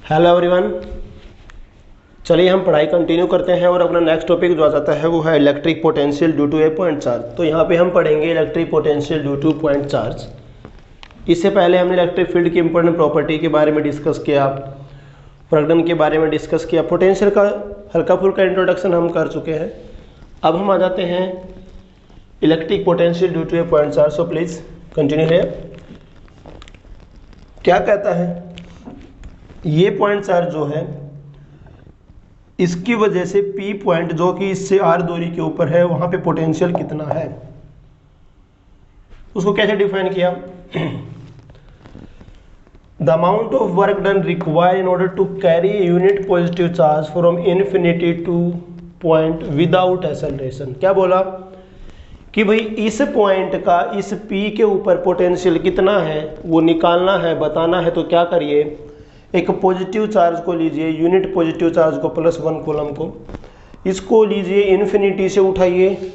Hello everyone, चलिए हम पढ़ाई कंटिन्यू करते हैं और अपना नेक्स्ट टॉपिक जो आ जाता है वो है electric potential due to a point charge. तो यहाँ पे हम पढ़ेंगे electric potential due to point charge. इससे पहले हमने इलेक्ट्रिक फील्ड की इंपॉर्टेंट प्रॉपर्टी के बारे में डिस्कस किया, प्रगडन के बारे में डिस्कस किया, पोटेंशियल का हल्का फुल्का इंट्रोडक्शन हम कर चुके हैं। अब हम आ जाते हैं electric potential due to a point charge. So please continue है। क्या कहता है, ये पॉइंट चार्ज जो है इसकी वजह से P पॉइंट जो कि इससे R दूरी के ऊपर है वहां पे पोटेंशियल कितना है, उसको कैसे डिफाइन किया। The amount of work done required in order to carry unit positive charge from infinity to point without acceleration. क्या बोला कि भाई इस पॉइंट का इस P के ऊपर पोटेंशियल कितना है वो निकालना है, बताना है। तो क्या करिए, एक पॉजिटिव चार्ज को लीजिए, यूनिट पॉजिटिव चार्ज को +1 कूलम को, इसको लीजिए इन्फिनिटी से उठाइए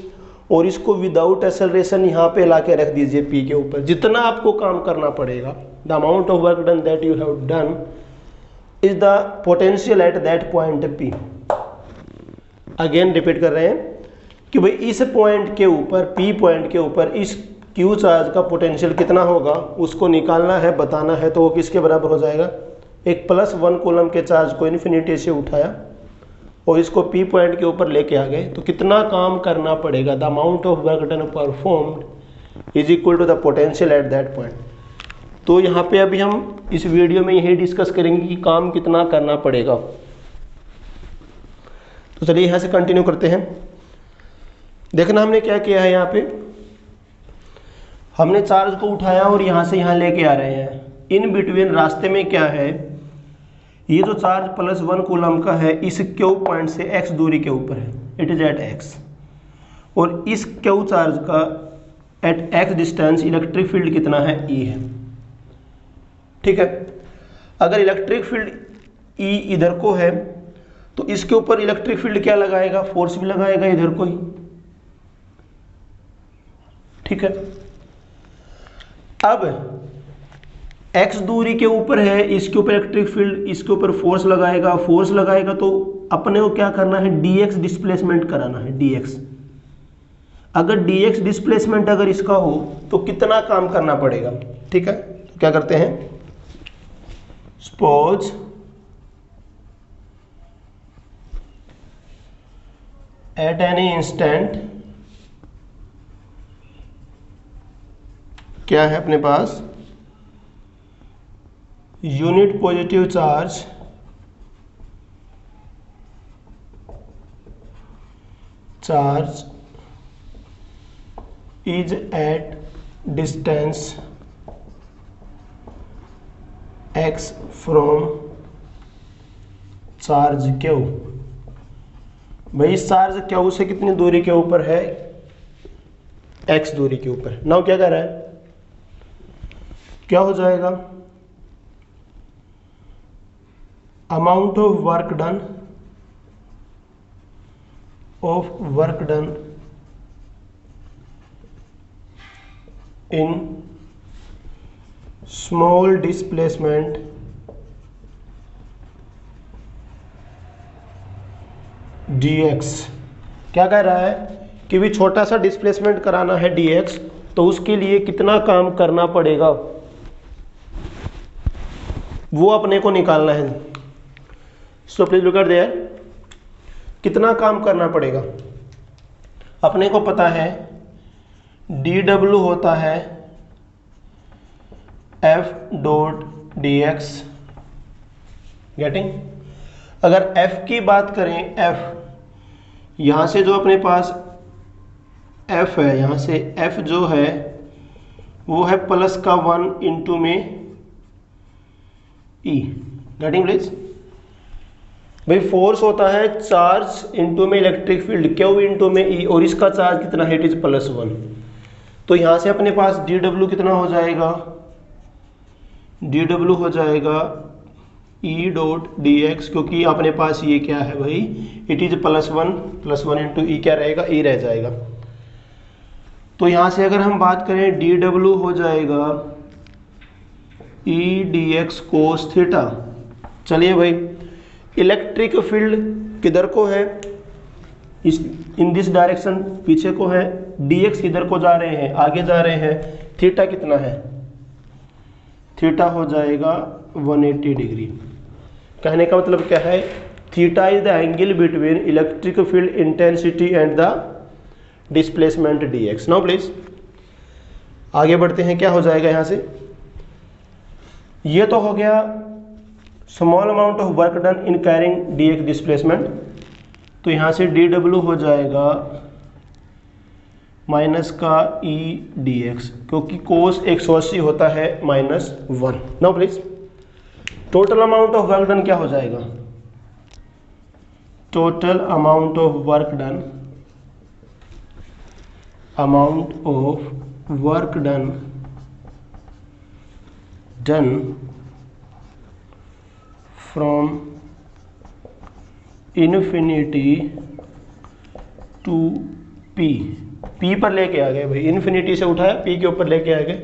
और इसको विदाउट एक्सेलरेशन यहाँ पे लाके रख दीजिए P के ऊपर। जितना आपको काम करना पड़ेगा, the amount of work done that you have done is the potential at that point P। Again repeat कर रहे हैं कि भाई इस पॉइंट के ऊपर, P पॉइंट के ऊपर इस Q चार्ज का पोटेंशियल कितना होगा उसको निकालना है, बताना है। तो वो किसके बराबर हो जाएगा, एक +1 कूलम के चार्ज को इन्फिनिटी से उठाया और इसको P पॉइंट के ऊपर लेके आ गए। तो कितना काम करना पड़ेगा, the amount of work done performed is equal to the potential at that point. तो यहाँ पे अभी हम इस वीडियो में यही डिस्कस करेंगे कि काम कितना करना पड़ेगा। तो चलिए यहाँ से कंटिन्यू करते हैं। देखना हमने क्या किया है, यहाँ पे हमने चार्ज को उठाया और यहाँ से यहाँ लेके आ रहे हैं। इन बिटवीन रास्ते में क्या है, ये जो चार्ज +1 कूलम का है इस Q पॉइंट से x दूरी के ऊपर है, इट इज एट x, और इस Q चार्ज का at x distance electric field कितना है, E है। ठीक है, अगर इलेक्ट्रिक फील्ड E इधर को है तो इसके ऊपर इलेक्ट्रिक फील्ड क्या लगाएगा, फोर्स भी लगाएगा इधर को ही। ठीक है, अब x दूरी के ऊपर है, इसके ऊपर इलेक्ट्रिक फील्ड, इसके ऊपर फोर्स लगाएगा, फोर्स लगाएगा तो अपने को क्या करना है, dx डिस्प्लेसमेंट कराना है, dx। अगर dx डिस्प्लेसमेंट अगर इसका हो तो कितना काम करना पड़ेगा। ठीक है, तो क्या करते हैं, सपोज एट एनी इंस्टेंट क्या है अपने पास, unit positive charge is at distance x from charge Q। भाई चार्ज Q से कितनी दूरी के ऊपर है, x दूरी के ऊपर। नाउ क्या कर रहा है, क्या हो जाएगा, amount of work done in small displacement dx। क्या कह रहा है कि भी छोटा सा डिस्प्लेसमेंट कराना है dx, तो उसके लिए कितना काम करना पड़ेगा वो अपने को निकालना है। So please look at there, कितना काम करना पड़ेगा। अपने को पता है dw होता है F डॉट dx। गेटिंग, अगर F की बात करें, F यहां से जो अपने पास F है, यहां से F जो है वो है +1 इंटू में E। गेटिंग प्लीज, भाई फोर्स होता है चार्ज इंटू में इलेक्ट्रिक फील्ड, Q इंटू में E, और इसका चार्ज कितना है, इट इज +1। तो यहां से अपने पास dw कितना हो जाएगा, dw हो जाएगा E डॉट dx, क्योंकि अपने पास ये क्या है भाई, इट इज +1 इंटू E क्या रहेगा, E रह जाएगा। तो यहां से अगर हम बात करें dw हो जाएगा E dx cos थीटा, चलिए भाई, इलेक्ट्रिक फील्ड किधर को है, इस इन दिस डायरेक्शन पीछे को है, dx किधर को जा रहे हैं, आगे जा रहे हैं, थीटा कितना है, थीटा हो जाएगा 180 डिग्री। कहने का मतलब क्या है, theta is the angle between electric field intensity and the displacement dx। Now please आगे बढ़ते हैं, क्या हो जाएगा यहाँ से, ये तो हो गया small amount of work done in carrying dx displacement, तो यहाँ से dw हो जाएगा माइनस का e dx, क्योंकि कोस 180 होता है -1। Now please total amount of work done क्या हो जाएगा, total amount of work done, amount of work done from infinity to p पर लेके आ गए भाई, इन्फिनिटी से उठाया p के ऊपर लेके आ गए।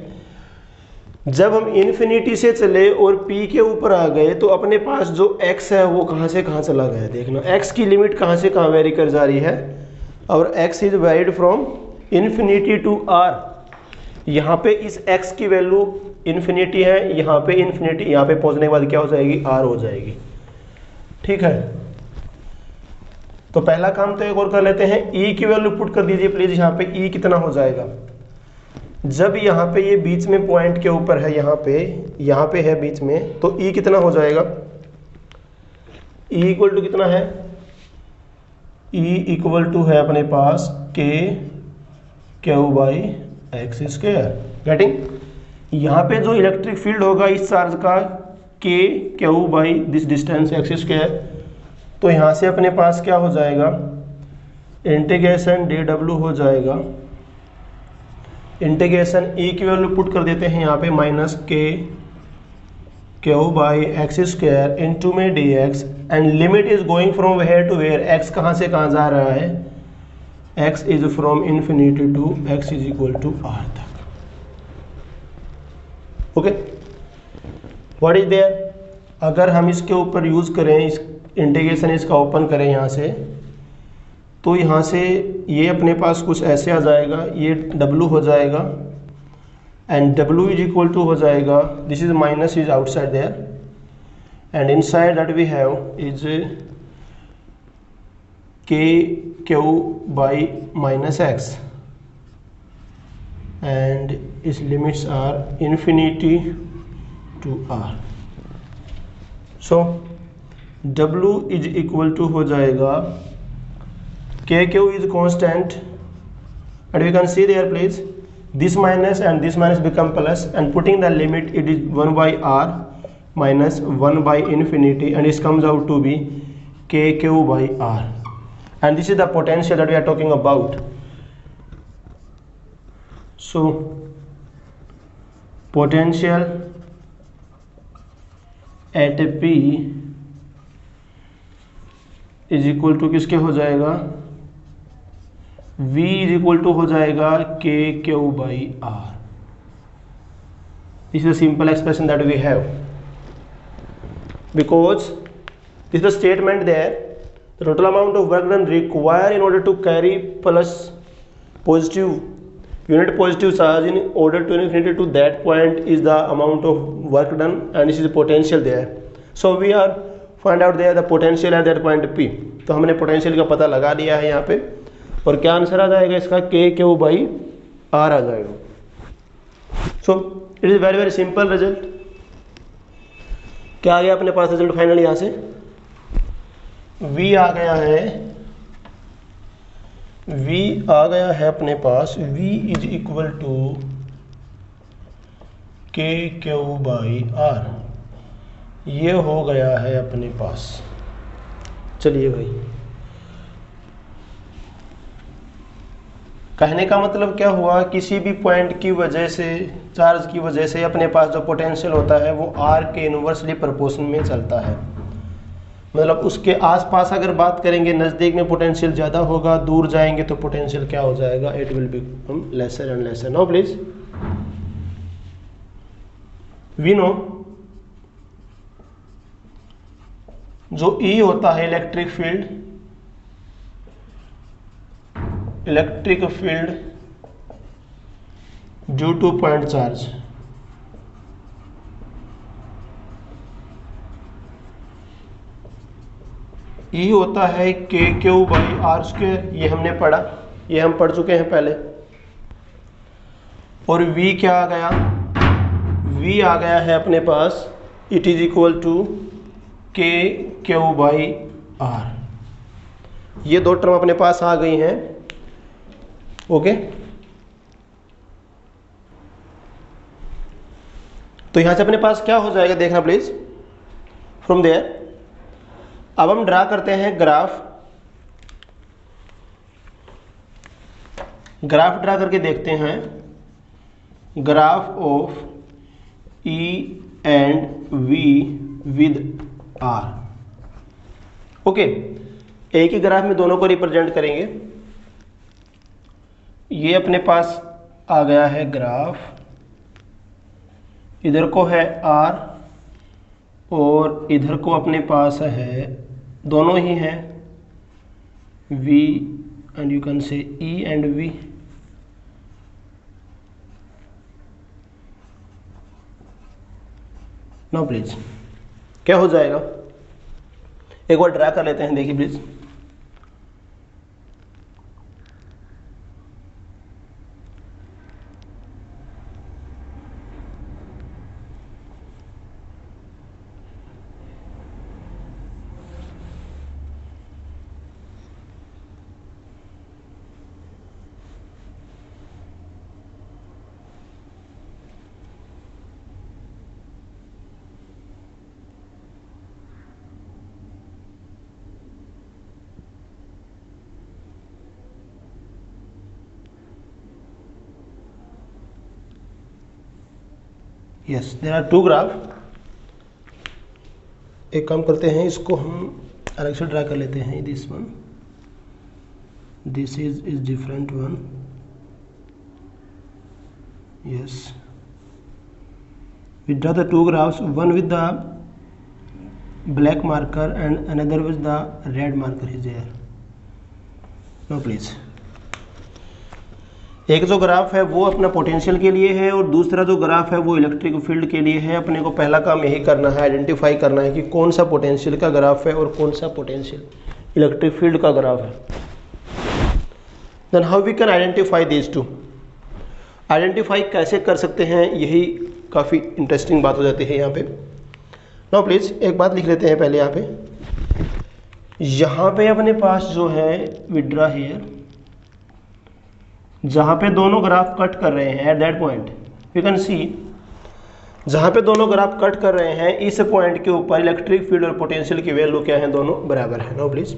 जब हम इन्फिनिटी से चले और p के ऊपर आ गए तो अपने पास जो x है वो कहाँ से कहाँ चला गया, देखना x की लिमिट कहाँ से कहाँ वेरी कर जा रही है, और x is varied from infinity to r। यहाँ पे इस x की वैल्यू इन्फिनिटी है, यहाँ पे इन्फिनिटी, यहाँ पे पहुँचने के बाद क्या हो जाएगी, r हो जाएगी। ठीक है, तो पहला काम तो एक और कर लेते हैं, e की वैल्यू पुट कर दीजिए प्लीज। यहाँ पे e कितना हो जाएगा, जब यहाँ पे ये बीच में पॉइंट के ऊपर है, यहाँ पे है बीच में, तो e कितना हो जाएगा, e इक्वल टू कितना है, e इक्वल टू है अपने पास k Q by x square. Getting, यहाँ पे जो इलेक्ट्रिक फील्ड होगा इस चार्ज का k Q by this distance x square, तो यहाँ से अपने पास क्या हो जाएगा, इंटीग्रेशन dw हो जाएगा, इंटीग्रेशन e की वैल्यू पुट कर देते हैं यहाँ पे minus k Q by x square into में dx, and limit is going from where to where, x कहाँ से कहाँ जा रहा है, x is from infinity to x is equal to r तक। ओके, व्हाट इज देयर, अगर हम इसके ऊपर यूज करें, इस इंटीग्रेशन इसका ओपन करें यहाँ से, तो यहाँ से ये अपने पास कुछ ऐसे आ जाएगा, ये w हो जाएगा, and w is equal to हो जाएगा, this is minus is outside there, and inside that we have is k Q by minus X, and इस limits are infinity to r। So w is equal to हो जाएगा, k Q is constant, and we can see there please this minus and this minus become plus, and putting the limit it is 1 by r minus 1 by infinity, and this comes out to be kq by r, and this is the potential that we are talking about. So potential at p is equal to किसके हो जाएगा, v is equal to हो जाएगा k Q by r। This is the simple expression that we have, because this the statement there, the total amount of work done require in order to carry plus positive unit positive charge in order to infinity to that point is the amount of work done, and this is potential there. So we are find out there the potential at that point p। तो हमने potential का पता लगा लिया है यहाँ पे, और क्या आंसर आ जाएगा इसका, k क्यू बाई r आ जाएगा। So it is very very simple result. क्या आ गया अपने पास रिजल्ट फाइनल, यहाँ से v आ गया है, v आ गया है अपने पास, v is equal to k Q by r, ये हो गया है अपने पास। चलिए भाई, कहने का मतलब क्या हुआ, किसी भी पॉइंट की वजह से, चार्ज की वजह से अपने पास जो पोटेंशियल होता है वो r के इनवर्सली प्रोपोर्शन में चलता है। मतलब उसके आसपास अगर बात करेंगे, नज़दीक में पोटेंशियल ज़्यादा होगा, दूर जाएंगे तो पोटेंशियल क्या हो जाएगा, it will become lesser and lesser. Now please we know जो E होता है electric field due to point charge, E होता है KQ/R², ये हमने पढ़ा, ये हम पढ़ चुके हैं पहले। और V क्या आ गया, V आ गया है अपने पास, it is equal to KQ/R। ये दो टर्म अपने पास आ गई हैं। ओके, तो यहां से अपने पास क्या हो जाएगा देखना प्लीज। फ्रॉम देयर अब हम ड्रा करते हैं ग्राफ ड्रा करके देखते हैं, graph of E and V with R। Okay, एक ही ग्राफ में दोनों को रिप्रेजेंट करेंगे। ये अपने पास आ गया है ग्राफ, इधर को है R और इधर को अपने पास है, दोनों ही हैं V एंड यू कैन से E and V। Now please क्या हो जाएगा, एक बार ड्रा कर लेते हैं, देखिए please. Yes, there are two graph. एक काम करते हैं, इसको हम अलग से ड्रा कर लेते हैं। This one, this is different one. Yes, we draw the two graphs, one with the black marker and another with the red marker is there. Now please, एक जो ग्राफ है वो अपना पोटेंशियल के लिए है और दूसरा जो ग्राफ है वो इलेक्ट्रिक फील्ड के लिए है। अपने को पहला काम यही करना है, आइडेंटिफाई करना है कि कौन सा पोटेंशियल का ग्राफ है और कौन सा पोटेंशियल इलेक्ट्रिक फील्ड का ग्राफ है। Then how we can identify these two, identify कैसे कर सकते हैं, यही काफ़ी इंटरेस्टिंग बात हो जाती है यहाँ पे। नाउ प्लीज एक बात लिख लेते हैं पहले यहाँ पे अपने पास जो है विड्रा हेयर, जहाँ पे दोनों ग्राफ कट कर रहे हैं, eight that point you can see, जहाँ पे दोनों ग्राफ कट कर रहे हैं इस पॉइंट के ऊपर इलेक्ट्रिक फील्ड और पोटेंशियल की वैल्यू क्या है, दोनों बराबर है। नाउ प्लीज,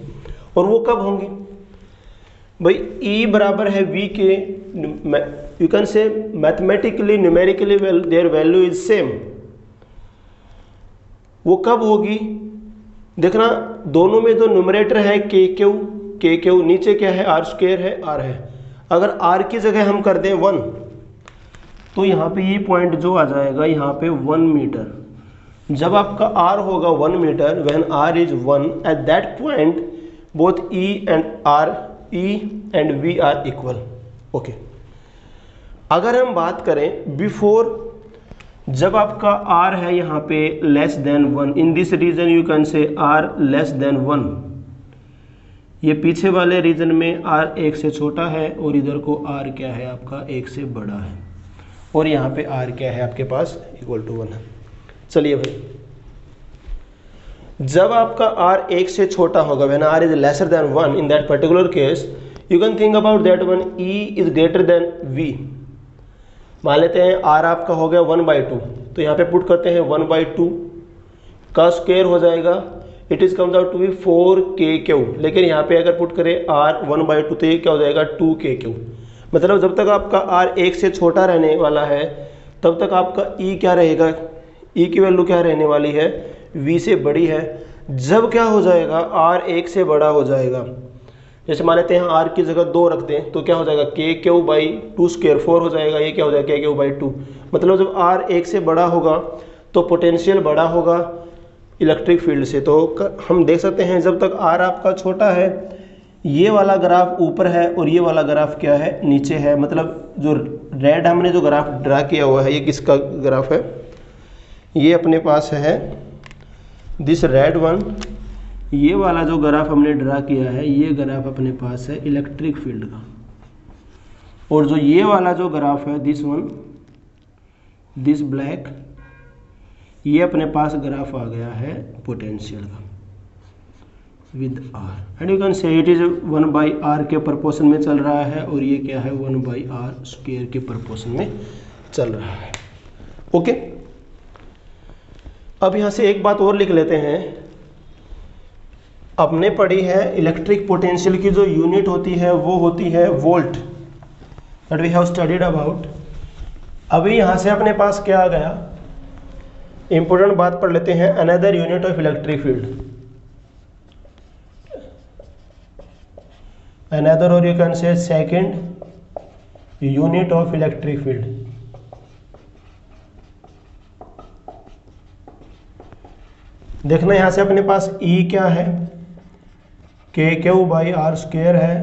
और वो कब होंगी भाई, E बराबर है V के, यू कैन से mathematically numerically their value is same. वो कब होगी देखना, दोनों में जो न्यूमरेटर है KQ, नीचे क्या है R² है, R है। अगर R की जगह हम कर दें 1, तो यहाँ पे ये पॉइंट जो आ जाएगा यहाँ पे 1 मीटर। जब आपका R होगा 1 metre, when R is 1, at that point both E and V are equal. Okay, अगर हम बात करें बिफोर, जब आपका R है यहाँ पे less than 1, in this region you can say R less than 1, ये पीछे वाले रीजन में R 1 से छोटा है और इधर को R क्या है आपका 1 से बड़ा है, और यहाँ पे R क्या है आपके पास इक्वल टू 1 है। चलिए भाई, जब आपका R 1 से छोटा होगा, when R is lesser than 1, in that particular case you can think about that one, E is greater than V। मान लेते हैं R आपका हो गया 1/2, तो यहाँ पे पुट करते हैं 1/2 का स्क्वायर हो जाएगा, it is comes out to be 4KQ। लेकिन यहाँ पे अगर पुट करें R 1/2 तो ये क्या हो जाएगा 2KQ। मतलब जब तक आपका R 1 से छोटा रहने वाला है तब तक आपका E क्या रहेगा, E की वैल्यू क्या रहने वाली है, V से बड़ी है। जब क्या हो जाएगा R 1 से बड़ा हो जाएगा, जैसे मान लेते हैं R की जगह 2 रख दें तो क्या हो जाएगा KQ/2 स्क्वायर 4 हो जाएगा, ये क्या हो जाएगा KQ/2। मतलब जब R 1 से बड़ा होगा तो पोटेंशियल बड़ा होगा, इलेक्ट्रिक फील्ड से। तो हम देख सकते हैं जब तक आर आपका छोटा है, ये वाला ग्राफ ऊपर है और ये वाला ग्राफ क्या है, नीचे है। मतलब जो रेड हमने जो ग्राफ ड्रा किया हुआ है, ये किसका ग्राफ है, ये अपने पास है दिस रेड वन। ये वाला जो ग्राफ हमने ड्रा किया है, ये ग्राफ अपने पास है इलेक्ट्रिक फील्ड का। और जो ये वाला जो ग्राफ है दिस वन, दिस ब्लैक, ये अपने पास ग्राफ आ गया है पोटेंशियल का with R. And you can say it is 1/r के प्रोपोर्शन में चल रहा है, और ये क्या है 1/r² के प्रोपोर्शन में चल रहा है। ओके, अब यहां से एक बात और लिख लेते हैं। आपने पढ़ी है इलेक्ट्रिक पोटेंशियल की जो यूनिट होती है वो होती है volt, that we have studied about. अभी यहां से अपने पास क्या आ गया, इंपॉर्टेंट बात पढ़ लेते हैं। Another unit of electric field, another और you can say second unit of electric field. देखना यहां से अपने पास E क्या है, KQ/r² है,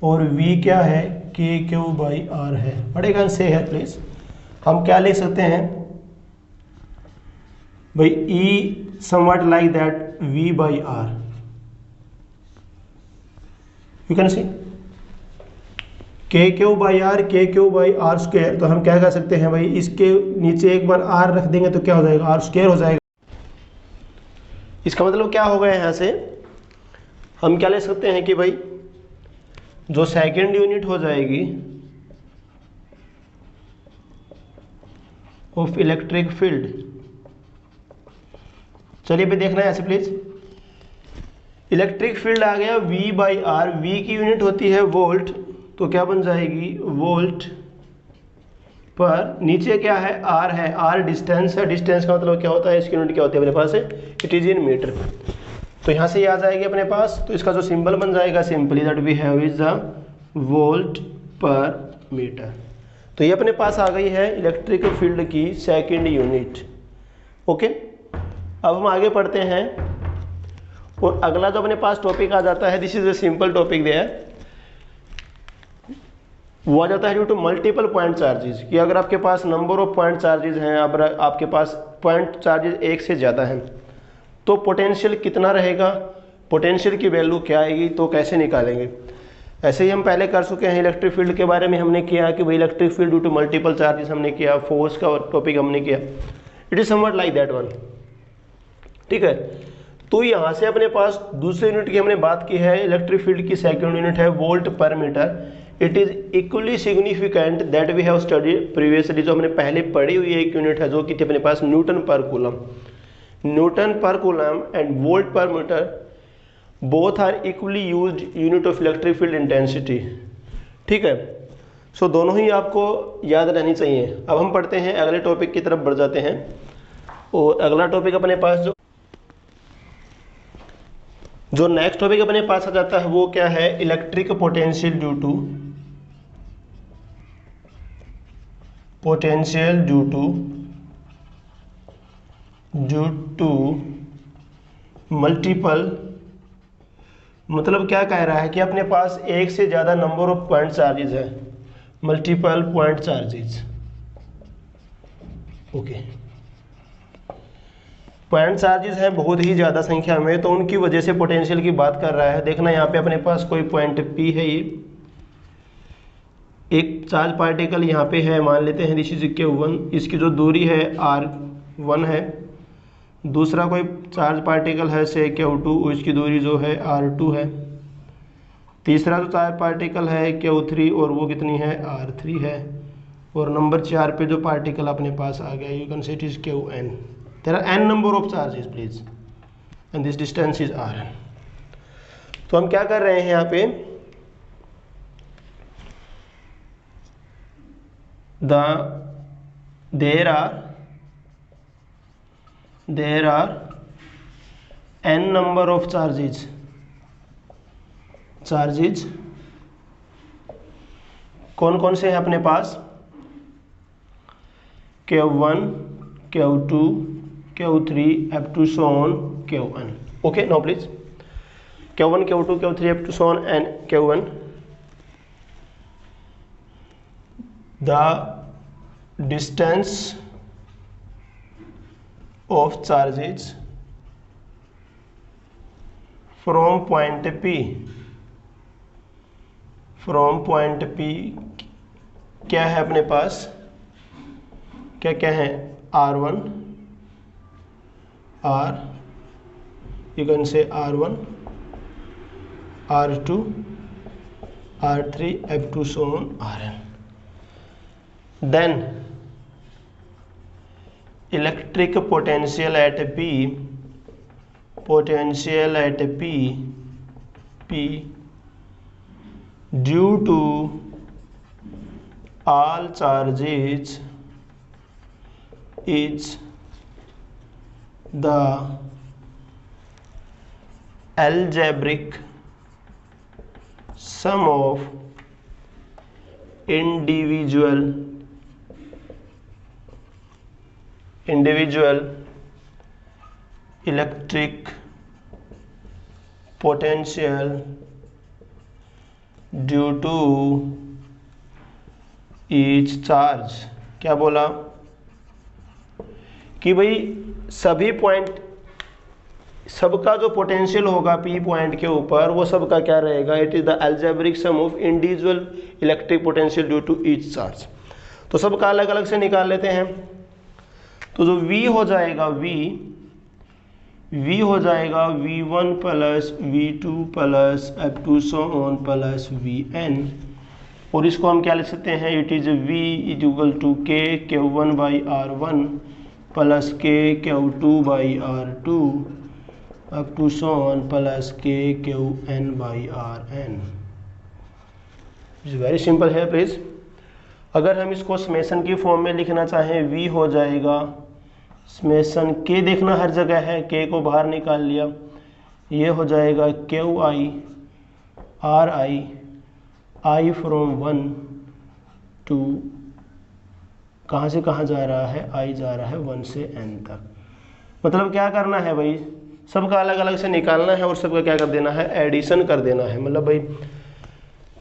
और V क्या है, KQ/r है। बट यू कैन से है प्लीज, हम क्या लिख सकते हैं भाई, E somewhat like that V/r, you can see KQ/r, KQ/r²। तो हम क्या कर सकते हैं भाई, इसके नीचे एक बार r रख देंगे तो क्या हो जाएगा, r² हो जाएगा। इसका मतलब क्या होगा, यहाँ से हम क्या ले सकते हैं कि भाई जो सेकंड यूनिट हो जाएगी ऑफ इलेक्ट्रिक फील्ड, चलिए पे देखना है ऐसे प्लीज। इलेक्ट्रिक फील्ड आ गया V/r, V की यूनिट होती है वोल्ट, तो क्या बन जाएगी वोल्ट पर नीचे क्या है r है, r डिस्टेंस है। डिस्टेंस का मतलब क्या होता है, इसकी यूनिट क्या होती है अपने पास है, इट इज इन मीटर। तो यहाँ से ये आ जाएगी अपने पास, तो इसका जो सिंबल बन जाएगा simply that we have is the volt per metre. तो ये अपने पास आ गई है इलेक्ट्रिक फील्ड की सेकंड यूनिट। ओके, अब हम आगे पढ़ते हैं, और अगला जो अपने पास टॉपिक आ जाता है, this is a simple topic there, वो आ जाता है due to multiple point charges. कि अगर आपके पास नंबर ऑफ पॉइंट चार्जेस हैं, अब आपके पास पॉइंट चार्जेस एक से ज़्यादा हैं, तो पोटेंशियल कितना रहेगा, पोटेंशियल की वैल्यू क्या आएगी, तो कैसे निकालेंगे। ऐसे ही हम पहले कर चुके हैं इलेक्ट्रिक फील्ड के बारे में, हमने किया कि भाई electric field due to multiple charges हमने किया, फोर्स का टॉपिक हमने किया। It is something like that one, ठीक है। तो यहाँ से अपने पास दूसरे यूनिट की हमने बात की है, इलेक्ट्रिक फील्ड की सेकंड यूनिट है volt per metre. It is equally significant that we have studied previously, जो हमने पहले पढ़ी हुई एक यूनिट है जो कि थी अपने पास newton per coulomb. Newton per coulomb and volt per metre both are equally used unit of electric field intensity, ठीक है। सो दोनों ही आपको याद रहनी चाहिए। अब हम पढ़ते हैं अगले टॉपिक की तरफ बढ़ जाते हैं, और अगला टॉपिक अपने पास जो नेक्स्ट टॉपिक अपने पास आ जाता है वो क्या है, electric potential due to multiple. मतलब क्या कह रहा है कि अपने पास एक से ज़्यादा नंबर ऑफ पॉइंट चार्जेस है, multiple point charges. Okay, point charges हैं बहुत ही ज़्यादा संख्या में, तो उनकी वजह से पोटेंशियल की बात कर रहा है। देखना यहाँ पे अपने पास कोई पॉइंट P है, ये एक चार्ज पार्टिकल यहाँ पे है, मान लेते हैं दिस इज Q1, इसकी जो दूरी है R1 है। दूसरा कोई चार्ज पार्टिकल है से Q2, इसकी दूरी जो है R2 है। तीसरा जो चार्ज पार्टिकल है Q3, और वो कितनी है R3 है। और नंबर 4 पे जो पार्टिकल अपने पास आ गया, you can say it is Qn। There are n number of charges please, and this distance is r। तो हम क्या कर रहे हैं यहाँ पे, there are n number of charges कौन कौन से हैं अपने पास, Q1, Q2, Q3 up to so on Qn. Okay, now please Q1 Q2 Q3 up to so on and Qn. The distance of charges from point P क्या है अपने पास, क्या क्या है, R1 R, you can say R1 R2 R3 up to so on Rn. Then electric potential at P due to all charges is the algebraic sum of individual electric potential due to each charge. क्या बोला कि भाई सभी point, सबका जो potential होगा P point के ऊपर वो सबका क्या रहेगा, it is the algebraic sum of individual electric potential due to each charge. तो सबका अलग अलग से निकाल लेते हैं. तो जो V हो जाएगा V हो जाएगा V1 plus V2 plus up to so on plus Vn, और इसको हम क्या लिख सकते हैं, इट इज V equal to K Q1 by R1 plus K Q2 by R2 up to so on plus K Qn by Rn. Very simple है प्लीज. अगर हम इसको समेशन की फॉर्म में लिखना चाहें, V हो जाएगा समेशन K, देखना हर जगह है, K को बाहर निकाल लिया, ये हो जाएगा QI RI I from 1 to कहाँ से कहाँ जा रहा है, I जा रहा है 1 से n तक. मतलब क्या करना है भाई, सबका अलग अलग से निकालना है और सबका क्या कर देना है, एडिशन कर देना है. मतलब भाई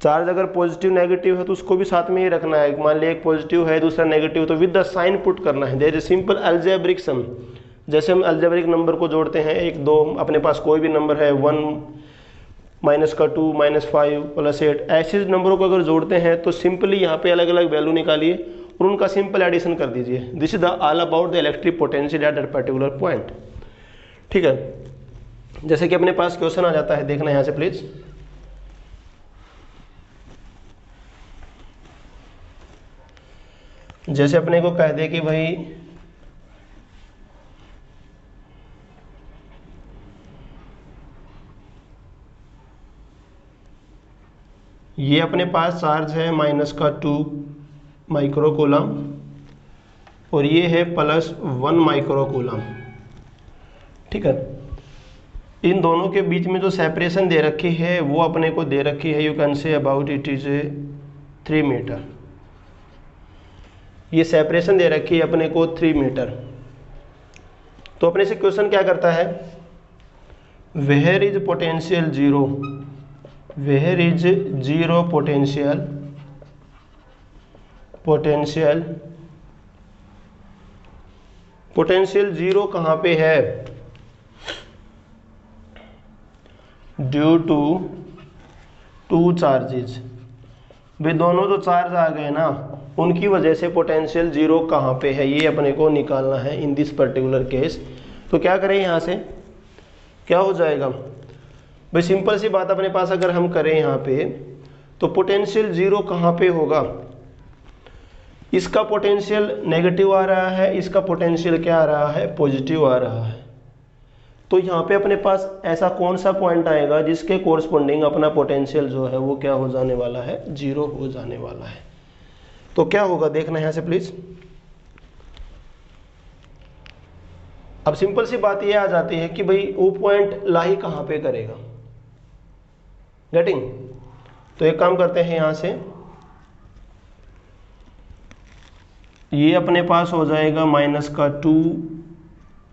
चार्ज अगर पॉजिटिव नेगेटिव है तो उसको भी साथ में ही रखना है. मान लिया एक पॉजिटिव है दूसरा नेगेटिव, तो विद द साइन पुट करना है. There is simple algebraic sum. जैसे हम अल्जेब्रिक नंबर को जोड़ते हैं, 1 2, अपने पास कोई भी नंबर है, 1 माइनस का 2 माइनस 5 प्लस 8, ऐसे नंबरों को अगर जोड़ते हैं तो सिंपली यहाँ पे अलग अलग वैल्यू निकालिए और उनका सिंपल एडिशन कर दीजिए. This is the all about the electric potential at that particular point. ठीक है, जैसे कि अपने पास क्वेश्चन आ जाता है, देखना यहाँ से प्लीज. जैसे अपने को कह दे कि भाई ये अपने पास चार्ज है माइनस का 2 माइक्रो कूलम और ये है प्लस 1 माइक्रो कूलम. ठीक है, इन दोनों के बीच में जो सेपरेशन दे रखी है वो अपने को दे रखी है, you can say about it is 3 metre. ये सेपरेशन दे रखी है अपने को 3 मीटर. तो अपने से क्वेश्चन क्या करता है, where is potential zero, where is zero potential zero कहाँ पे है, ड्यू टू 2 चार्जेस. वे दोनों जो चार्ज आ गए ना उनकी वजह से पोटेंशियल जीरो कहाँ पे है, ये अपने को निकालना है इन दिस पर्टिकुलर केस. तो क्या करें, यहाँ से क्या हो जाएगा भाई, सिंपल सी बात अपने पास अगर हम करें यहाँ पे, तो पोटेंशियल जीरो कहाँ पे होगा, इसका पोटेंशियल नेगेटिव आ रहा है, इसका पोटेंशियल क्या आ रहा है, पॉजिटिव आ रहा है. तो यहाँ पे अपने पास ऐसा कौन सा पॉइंट आएगा जिसके कोरस्पोंडिंग अपना पोटेंशियल जो है वो क्या हो जाने वाला है, जीरो हो जाने वाला है. तो क्या होगा देखना यहाँ से प्लीज. अब सिंपल सी बात ये आ जाती है कि भाई वो पॉइंट लाई कहाँ पे करेगा, गेटिंग. तो एक काम करते हैं, यहाँ से ये अपने पास हो जाएगा माइनस का 2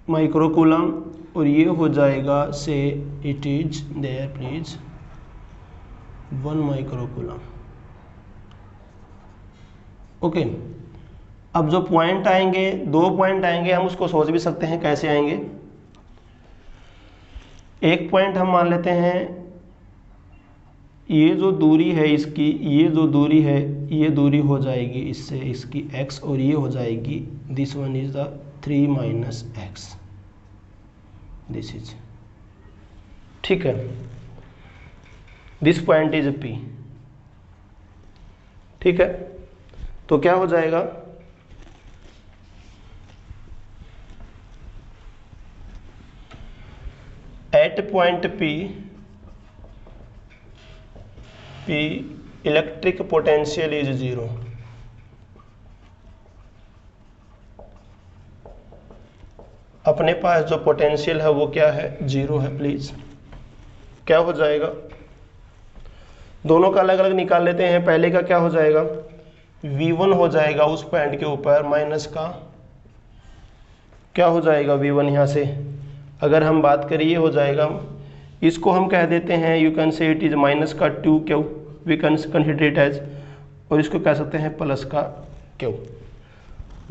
माइक्रोकूलम और ये हो जाएगा say it is there please 1 microcoulomb. Okay, अब जो पॉइंट आएंगे, 2 पॉइंट आएंगे, हम उसको सोच भी सकते हैं कैसे आएंगे। एक पॉइंट हम मान लेते हैं ये जो दूरी है इसकी, ये जो दूरी है ये दूरी हो जाएगी इससे इसकी x, और ये हो जाएगी this one is the 3 minus x, this is, ठीक है। दिस पॉइंट इज P, ठीक है। तो क्या हो जाएगा, at point P electric potential is 0। अपने पास जो पोटेंशियल है वो क्या है, 0 है। प्लीज क्या हो जाएगा, दोनों का अलग अलग निकाल लेते हैं। पहले का क्या हो जाएगा, V1 हो जाएगा उस पॉइंट के ऊपर, माइनस का क्या हो जाएगा V1 यहाँ से, अगर हम बात करें ये हो जाएगा, इसको हम कह देते हैं, you can say it is minus का 2 Q, we can consider it as, और इसको कह सकते हैं प्लस का क्यू।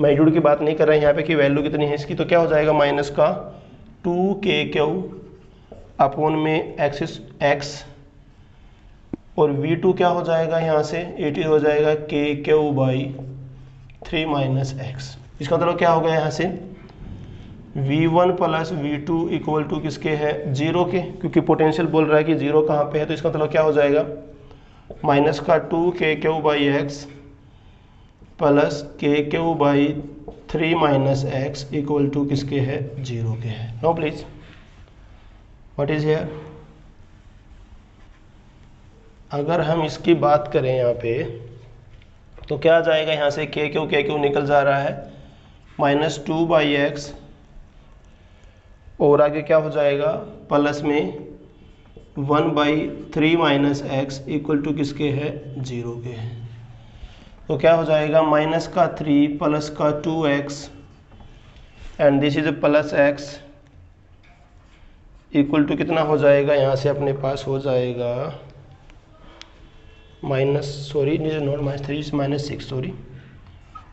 मैग्नीट्यूड की बात नहीं कर रहे हैं यहाँ पे कि वैल्यू कितनी है इसकी, तो क्या हो जाएगा माइनस का 2k अपॉन में x, और V2 क्या हो जाएगा यहाँ से, इट हो जाएगा k/3 माइनस एक्स। इसका मतलब क्या होगा यहाँ से, V1 plus V2 equal to किसके है, 0 के, क्योंकि पोटेंशियल बोल रहा है कि 0 कहाँ पे है, तो इसका मतलब क्या हो जाएगा, माइनस का 2k/x प्लस k/3 minus x equal to किसके है, 0 के है। No please, what is here, अगर हम इसकी बात करें यहाँ पे तो क्या आ जाएगा यहाँ से, k निकल जा रहा है, -2/x, और आगे क्या हो जाएगा, प्लस में 1/3 माइनस एक्स इक्वल टू किसके है, 0 के है। तो क्या हो जाएगा, माइनस का 3 प्लस का 2x and this is plus x equal to कितना हो जाएगा, यहाँ से अपने पास हो जाएगा -6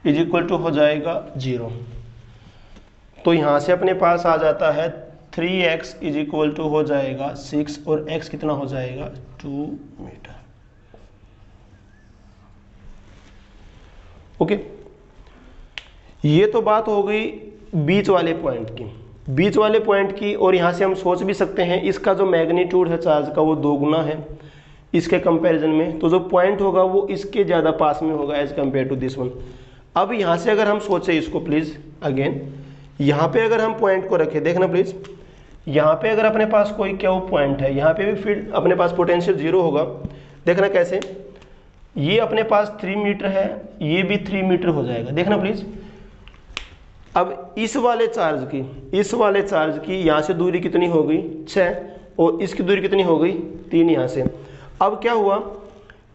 इज इक्वल टू हो जाएगा 0। तो यहाँ से अपने पास आ जाता है 3x इज इक्वल टू हो जाएगा 6, और x कितना हो जाएगा, 2 मीटर। ओके, ये तो बात हो गई बीच वाले पॉइंट की, और यहाँ से हम सोच भी सकते हैं इसका जो मैग्नीट्यूड है चार्ज का वो 2 गुना है इसके कंपैरिजन में, तो जो पॉइंट होगा वो इसके ज़्यादा पास में होगा as compared to this one. अब यहाँ से अगर हम सोचें इसको, प्लीज़ अगेन यहाँ पे अगर हम पॉइंट को रखें, देखना प्लीज़, यहाँ पे अगर अपने पास कोई क्या पॉइंट है, यहाँ पे भी फील्ड अपने पास पोटेंशियल 0 होगा। देखना कैसे, ये अपने पास 3 मीटर है, ये भी 3 मीटर हो जाएगा, देखना प्लीज़। अब इस वाले चार्ज की यहाँ से दूरी कितनी हो गई, 6, और इसकी दूरी कितनी हो गई, 3 यहाँ से। अब क्या हुआ,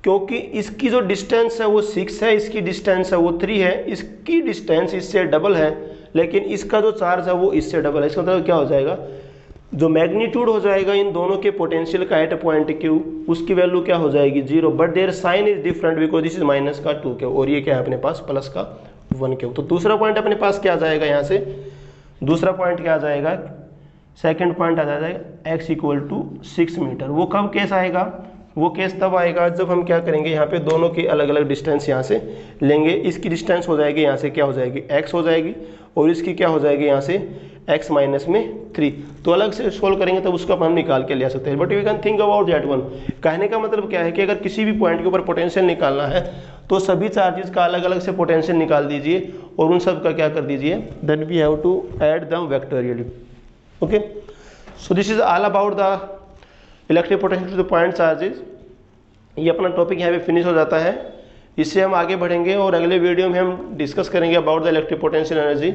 क्योंकि इसकी जो डिस्टेंस है वो 6 है, इसकी डिस्टेंस है वो 3 है, इसकी डिस्टेंस इससे डबल है, लेकिन इसका जो चार्ज है वो इससे डबल है। इसका मतलब क्या हो जाएगा, जो मैग्नीट्यूड हो जाएगा इन दोनों के पोटेंशियल का एट पॉइंट Q, उसकी वैल्यू क्या हो जाएगी, 0, but there sign is different because this is minus का 2Q और ये क्या है अपने पास प्लस का 1Q। तो दूसरा पॉइंट अपने पास क्या आ जाएगा, यहाँ से दूसरा पॉइंट क्या आ जाएगा, सेकेंड पॉइंट आ जाएगा x इक्वल टू 6 मीटर। वो कब केस आएगा, वो केस तब आएगा जब हम क्या करेंगे, यहाँ पे दोनों की अलग अलग डिस्टेंस यहाँ से लेंगे। इसकी डिस्टेंस हो जाएगी यहाँ से क्या हो जाएगी, x हो जाएगी, और इसकी क्या हो जाएगी यहाँ से x माइनस में 3। तो अलग से सोल्व करेंगे तब उसका हम निकाल के ले सकते हैं, but we can think about that one. कहने का मतलब क्या है कि अगर किसी भी पॉइंट के ऊपर पोटेंशियल निकालना है तो सभी चार्जेस का अलग अलग से पोटेंशियल निकाल दीजिए और उन सब का क्या कर दीजिए, then we have to add the vectorially. Okay, so this is all about the electric potential to the point charges. ये अपना टॉपिक यहाँ पे फिनिश हो जाता है, इससे हम आगे बढ़ेंगे और अगले वीडियो में हम डिस्कस करेंगे about the electric potential energy.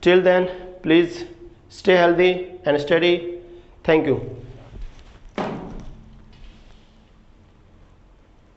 Till then please stay healthy and study. Thank you.